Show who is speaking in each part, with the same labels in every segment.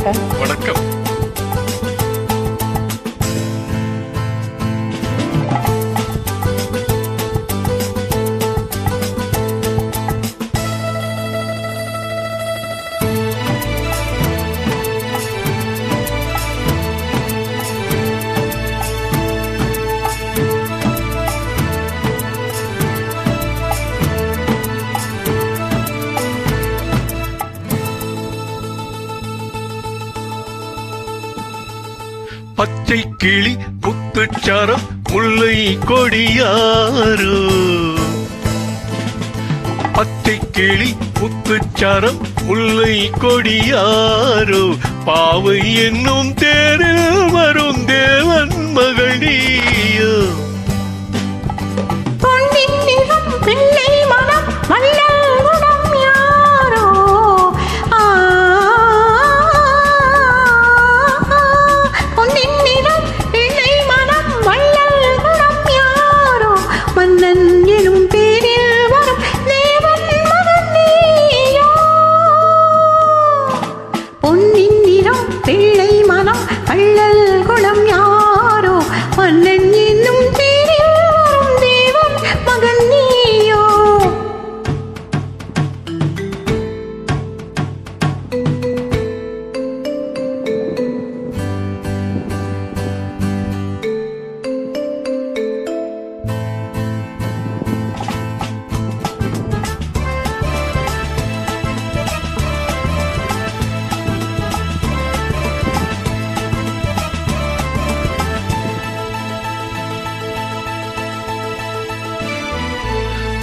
Speaker 1: Sir.
Speaker 2: வணக்கம். பச்சை கிளி முத்துச்சாரம் முல்லை கொடியாரோ, பச்சை கிளி முத்துச்சாரம் முல்லை கொடியாரோ, பாவை என்னும் தேரில் வரும் தேவன் மகள் நீயோ.
Speaker 3: பிள்ளை மனம் வல்லகுணம் யாரோ, பொன்னின் நிறம் பிள்ளை மனம் வல்லகுணம் யாரோ, மன்னன் எனும் பேரில் வரும் தேவன் மகன் நீயோ. பொன்னின் நிறம் பிள்ளை மனம் வள்ளல் குணம் யாரோ, மன்னன் என்னும் பேரில் வரும் தேவன் மகன் நீயோ.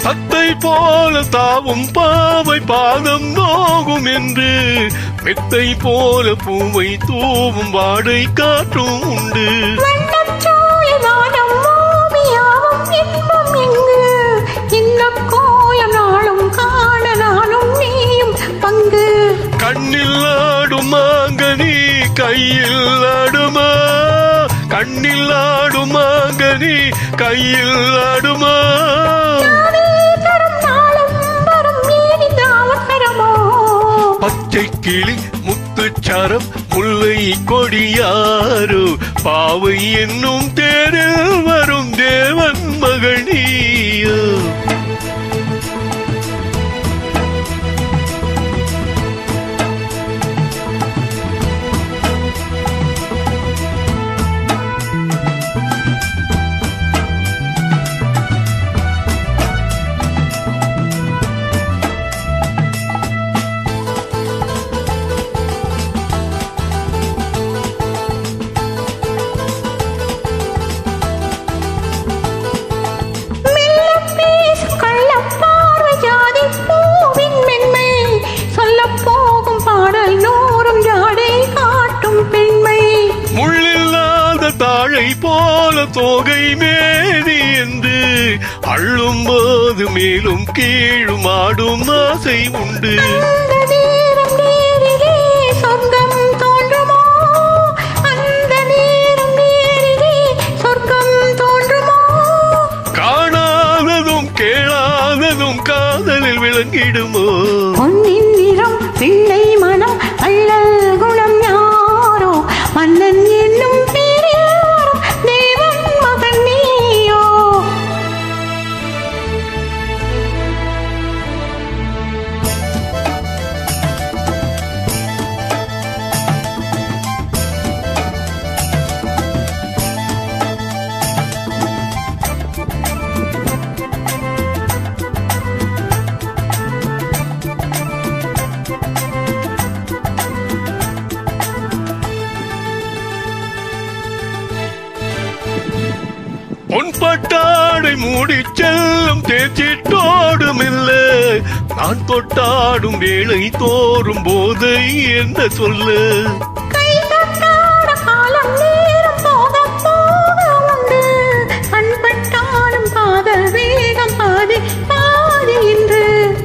Speaker 2: சத்தை போல தாவும் பாவை பாதம் நோகும் என்று, மெத்தை போல பூவை தூவும் வாடை காற்றும் உண்டு. கண்ணில் ஆடும் மாங்கனி கையில் ஆடுமா, கண்ணில் ஆடும் மாங்கனி கையில் ஆடுமா. பச்சை கிளி முத்துச்சாரம் முல்லை கொடியாரோ, பாவை என்னும் தேரில் வரும் தேவன் மகள் நீயோ. தாழை போல தோகை மேனி என்று அள்ளும் போது மேலும் கீழும் ஆடும் ஆசை உண்டு. காணாததும் கேளாததும் காதலில் விளங்கிடுமோ.
Speaker 3: பொன்னின் நிறம் பிள்ளை மனம் வள்ளல் குணம் யாரோ, மன்னன் என்னும்
Speaker 2: பொன்பட்டாடை மூடி செல்லும் தேச்சிட்டோடும் இல்லை, நான் தொட்டாடும் வேளை தோறும் போதை என்ன சொல்ல.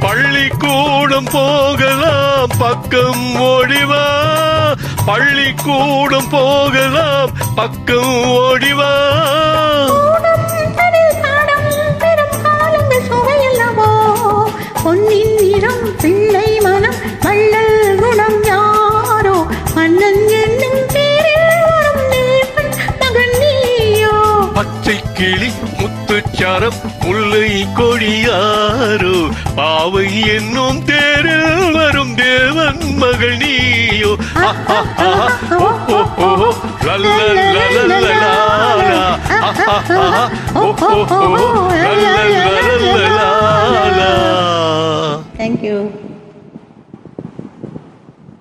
Speaker 2: பள்ளிக்கூடம் போகலாம் பக்கம் ஓடிவா, பள்ளிக்கூடம் போகலாம் பக்கம் ஓடிவா.
Speaker 3: பொன்னின் நிறம் பிள்ளை மனம் வள்ளல் குணம் யாரோ, மன்னன்
Speaker 2: கிளி முத்துச்சாரம் முல்லை கொடியாரோ பாவை என்னும் தேரில் வரும் தேவன் மகள் நீயோ
Speaker 3: Thank you.